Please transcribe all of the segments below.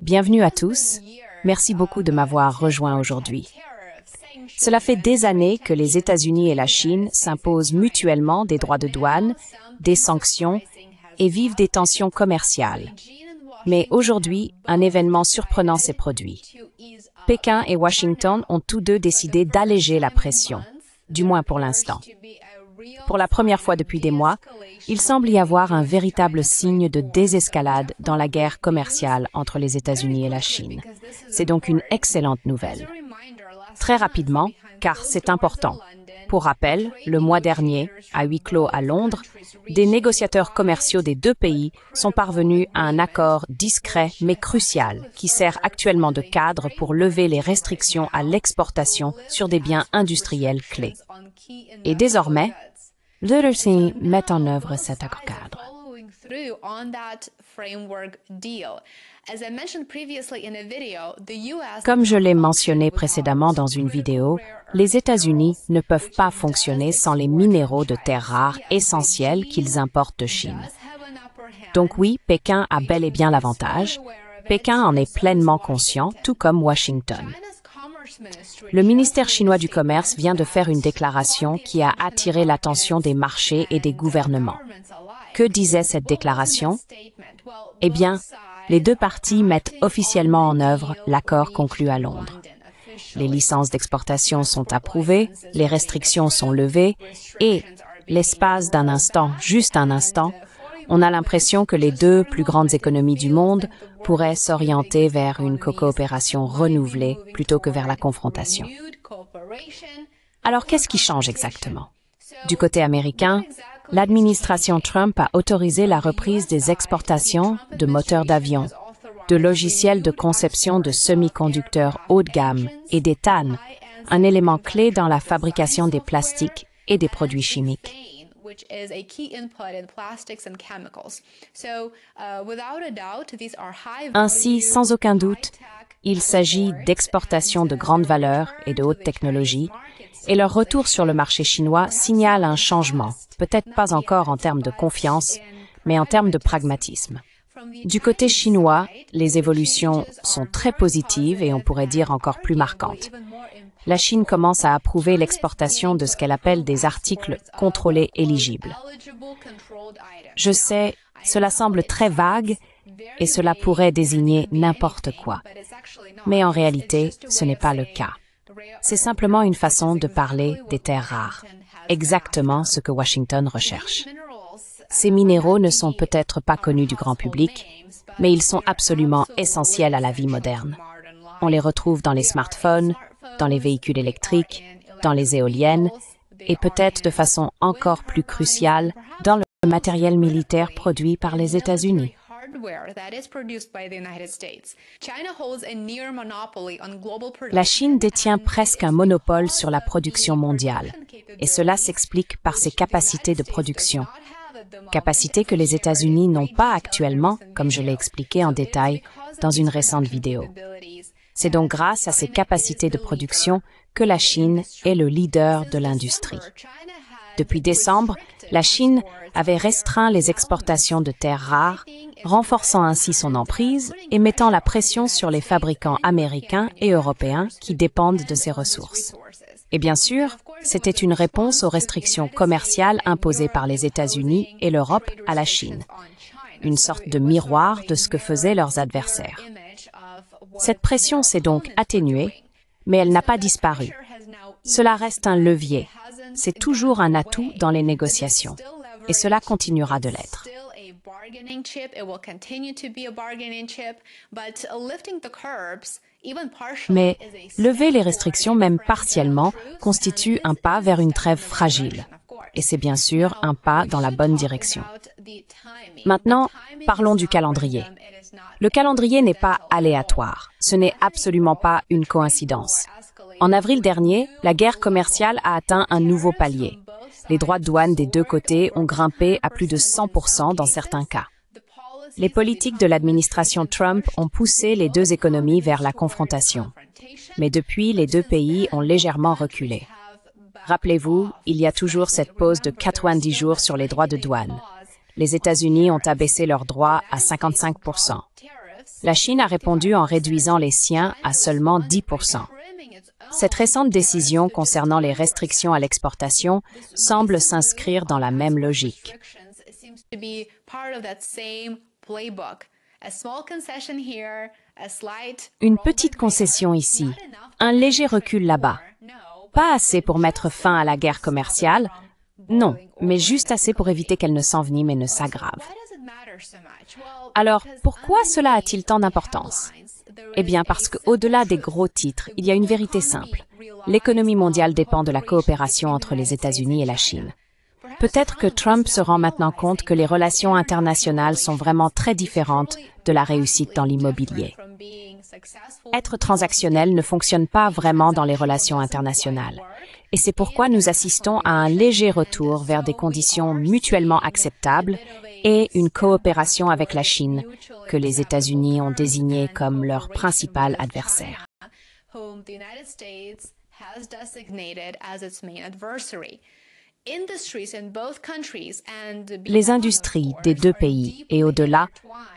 Bienvenue à tous. Merci beaucoup de m'avoir rejoint aujourd'hui. Cela fait des années que les États-Unis et la Chine s'imposent mutuellement des droits de douane, des sanctions et vivent des tensions commerciales. Mais aujourd'hui, un événement surprenant s'est produit. Pékin et Washington ont tous deux décidé d'alléger la pression, du moins pour l'instant. Pour la première fois depuis des mois, il semble y avoir un véritable signe de désescalade dans la guerre commerciale entre les États-Unis et la Chine. C'est donc une excellente nouvelle. Très rapidement, car c'est important. Pour rappel, le mois dernier, à huis clos à Londres, des négociateurs commerciaux des deux pays sont parvenus à un accord discret mais crucial qui sert actuellement de cadre pour lever les restrictions à l'exportation sur des biens industriels clés. Et désormais, l'URSS met en œuvre cet accord cadre. Comme je l'ai mentionné précédemment dans une vidéo, les États-Unis ne peuvent pas fonctionner sans les minéraux de terres rares essentiels qu'ils importent de Chine. Donc oui, Pékin a bel et bien l'avantage. Pékin en est pleinement conscient, tout comme Washington. Le ministère chinois du Commerce vient de faire une déclaration qui a attiré l'attention des marchés et des gouvernements. Que disait cette déclaration? Eh bien, les deux parties mettent officiellement en œuvre l'accord conclu à Londres. Les licences d'exportation sont approuvées, les restrictions sont levées et, l'espace d'un instant, juste un instant, on a l'impression que les deux plus grandes économies du monde pourraient s'orienter vers une coopération renouvelée plutôt que vers la confrontation. Alors, qu'est-ce qui change exactement? Du côté américain, l'administration Trump a autorisé la reprise des exportations de moteurs d'avion, de logiciels de conception de semi-conducteurs haut de gamme et d'éthane, un élément clé dans la fabrication des plastiques et des produits chimiques. Ainsi, sans aucun doute, il s'agit d'exportations de grande valeur et de haute technologie, et leur retour sur le marché chinois signale un changement, peut-être pas encore en termes de confiance, mais en termes de pragmatisme. Du côté chinois, les évolutions sont très positives et on pourrait dire encore plus marquantes. La Chine commence à approuver l'exportation de ce qu'elle appelle des articles contrôlés éligibles. Je sais, cela semble très vague et cela pourrait désigner n'importe quoi. Mais en réalité, ce n'est pas le cas. C'est simplement une façon de parler des terres rares, exactement ce que Washington recherche. Ces minéraux ne sont peut-être pas connus du grand public, mais ils sont absolument essentiels à la vie moderne. On les retrouve dans les smartphones, dans les véhicules électriques, dans les éoliennes, et peut-être de façon encore plus cruciale, dans le matériel militaire produit par les États-Unis. La Chine détient presque un monopole sur la production mondiale, et cela s'explique par ses capacités de production. Capacités que les États-Unis n'ont pas actuellement, comme je l'ai expliqué en détail dans une récente vidéo. C'est donc grâce à ces capacités de production que la Chine est le leader de l'industrie. Depuis décembre, la Chine avait restreint les exportations de terres rares, renforçant ainsi son emprise et mettant la pression sur les fabricants américains et européens qui dépendent de ces ressources. Et bien sûr, c'était une réponse aux restrictions commerciales imposées par les États-Unis et l'Europe à la Chine, une sorte de miroir de ce que faisaient leurs adversaires. Cette pression s'est donc atténuée, mais elle n'a pas disparu. Cela reste un levier. C'est toujours un atout dans les négociations, et cela continuera de l'être. Mais lever les restrictions, même partiellement, constitue un pas vers une trêve fragile. Et c'est bien sûr un pas dans la bonne direction. Maintenant, parlons du calendrier. Le calendrier n'est pas aléatoire. Ce n'est absolument pas une coïncidence. En avril dernier, la guerre commerciale a atteint un nouveau palier. Les droits de douane des deux côtés ont grimpé à plus de 100% dans certains cas. Les politiques de l'administration Trump ont poussé les deux économies vers la confrontation. Mais depuis, les deux pays ont légèrement reculé. Rappelez-vous, il y a toujours cette pause de 90 jours sur les droits de douane. les États-Unis ont abaissé leurs droits à 55%. La Chine a répondu en réduisant les siens à seulement 10%. Cette récente décision concernant les restrictions à l'exportation semble s'inscrire dans la même logique. Une petite concession ici, un léger recul là-bas. Pas assez pour mettre fin à la guerre commerciale, non, mais juste assez pour éviter qu'elle ne s'envenime et ne s'aggrave. Alors, pourquoi cela a-t-il tant d'importance? Eh bien, parce qu'au-delà des gros titres, il y a une vérité simple. L'économie mondiale dépend de la coopération entre les États-Unis et la Chine. Peut-être que Trump se rend maintenant compte que les relations internationales sont vraiment très différentes de la réussite dans l'immobilier. Être transactionnel ne fonctionne pas vraiment dans les relations internationales. Et c'est pourquoi nous assistons à un léger retour vers des conditions mutuellement acceptables et une coopération avec la Chine, que les États-Unis ont désignée comme leur principal adversaire. Les industries des deux pays et au-delà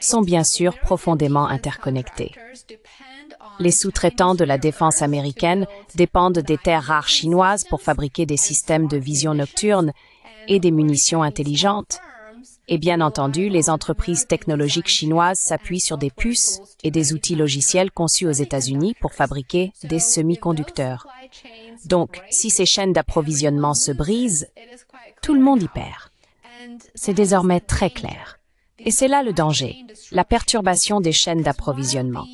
sont bien sûr profondément interconnectées. Les sous-traitants de la défense américaine dépendent des terres rares chinoises pour fabriquer des systèmes de vision nocturne et des munitions intelligentes. Et bien entendu, les entreprises technologiques chinoises s'appuient sur des puces et des outils logiciels conçus aux États-Unis pour fabriquer des semi-conducteurs. Donc, si ces chaînes d'approvisionnement se brisent, tout le monde y perd. C'est désormais très clair. Et c'est là le danger, la perturbation des chaînes d'approvisionnement.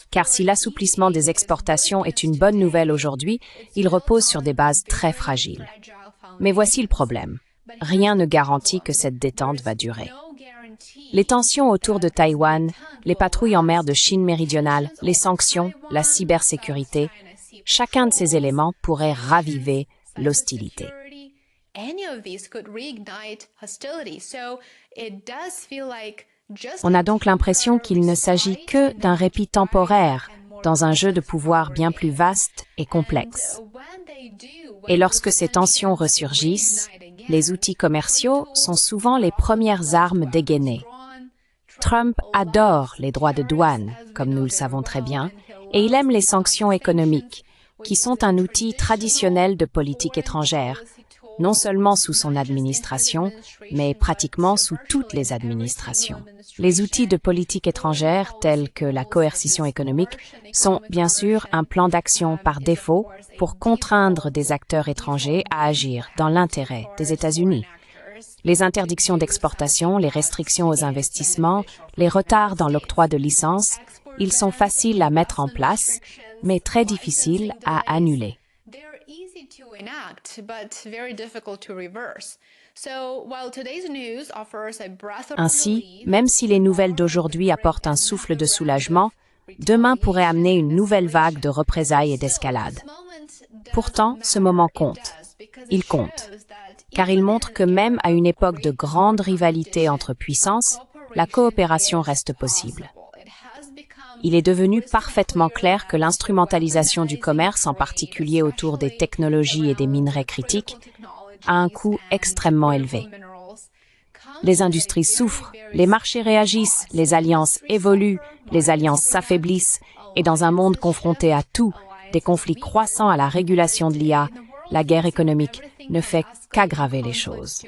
Car si l'assouplissement des exportations est une bonne nouvelle aujourd'hui, il repose sur des bases très fragiles. Mais voici le problème. Rien ne garantit que cette détente va durer. Les tensions autour de Taïwan, les patrouilles en mer de Chine méridionale, les sanctions, la cybersécurité, chacun de ces éléments pourrait raviver l'hostilité. On a donc l'impression qu'il ne s'agit que d'un répit temporaire dans un jeu de pouvoir bien plus vaste et complexe. Et lorsque ces tensions ressurgissent, les outils commerciaux sont souvent les premières armes dégainées. Trump adore les droits de douane, comme nous le savons très bien, et il aime les sanctions économiques, qui sont un outil traditionnel de politique étrangère, non seulement sous son administration, mais pratiquement sous toutes les administrations. Les outils de politique étrangère, tels que la coercition économique, sont bien sûr un plan d'action par défaut pour contraindre des acteurs étrangers à agir dans l'intérêt des États-Unis. Les interdictions d'exportation, les restrictions aux investissements, les retards dans l'octroi de licences, ils sont faciles à mettre en place, mais très difficiles à annuler. Ainsi, même si les nouvelles d'aujourd'hui apportent un souffle de soulagement, demain pourrait amener une nouvelle vague de représailles et d'escalade. Pourtant, ce moment compte. Il compte, car il montre que même à une époque de grande rivalité entre puissances, la coopération reste possible. Il est devenu parfaitement clair que l'instrumentalisation du commerce, en particulier autour des technologies et des minerais critiques, a un coût extrêmement élevé. Les industries souffrent, les marchés réagissent, les alliances évoluent, les alliances s'affaiblissent, et dans un monde confronté à tout, des conflits croissants à la régulation de l'IA, la guerre économique ne fait qu'aggraver les choses.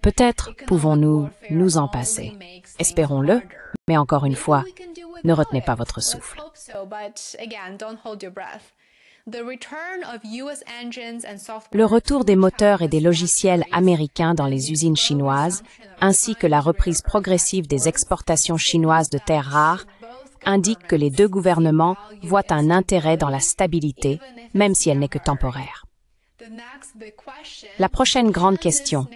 Peut-être pouvons-nous nous en passer. Espérons-le, mais encore une fois, ne retenez pas votre souffle. Le retour des moteurs et des logiciels américains dans les usines chinoises, ainsi que la reprise progressive des exportations chinoises de terres rares, indiquent que les deux gouvernements voient un intérêt dans la stabilité, même si elle n'est que temporaire. La prochaine grande question: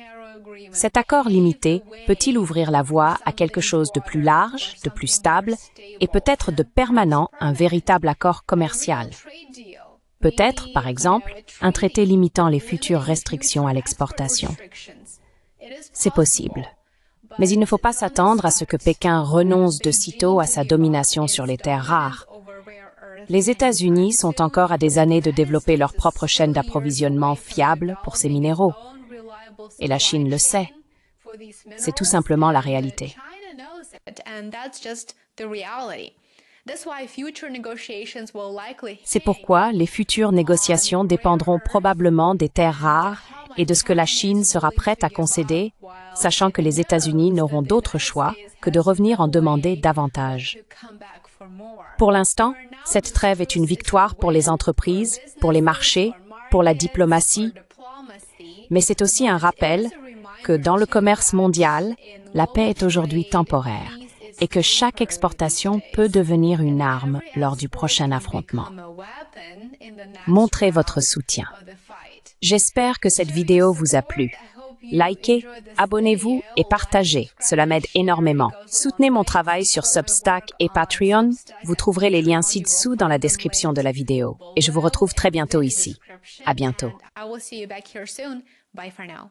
cet accord limité peut-il ouvrir la voie à quelque chose de plus large, de plus stable et peut-être de permanent, un véritable accord commercial? Peut-être, par exemple, un traité limitant les futures restrictions à l'exportation. C'est possible. Mais il ne faut pas s'attendre à ce que Pékin renonce de sitôt à sa domination sur les terres rares. Les États-Unis sont encore à des années de développer leur propre chaîne d'approvisionnement fiable pour ces minéraux. Et la Chine le sait. C'est tout simplement la réalité. C'est pourquoi les futures négociations dépendront probablement des terres rares et de ce que la Chine sera prête à concéder, sachant que les États-Unis n'auront d'autre choix que de revenir en demander davantage. Pour l'instant, cette trêve est une victoire pour les entreprises, pour les marchés, pour la diplomatie, mais c'est aussi un rappel que dans le commerce mondial, la paix est aujourd'hui temporaire et que chaque exportation peut devenir une arme lors du prochain affrontement. Montrez votre soutien. J'espère que cette vidéo vous a plu. Likez, abonnez-vous et partagez, cela m'aide énormément. Soutenez mon travail sur Substack et Patreon, vous trouverez les liens ci-dessous dans la description de la vidéo. Et je vous retrouve très bientôt ici. À bientôt. I will see you back here soon. Bye for now.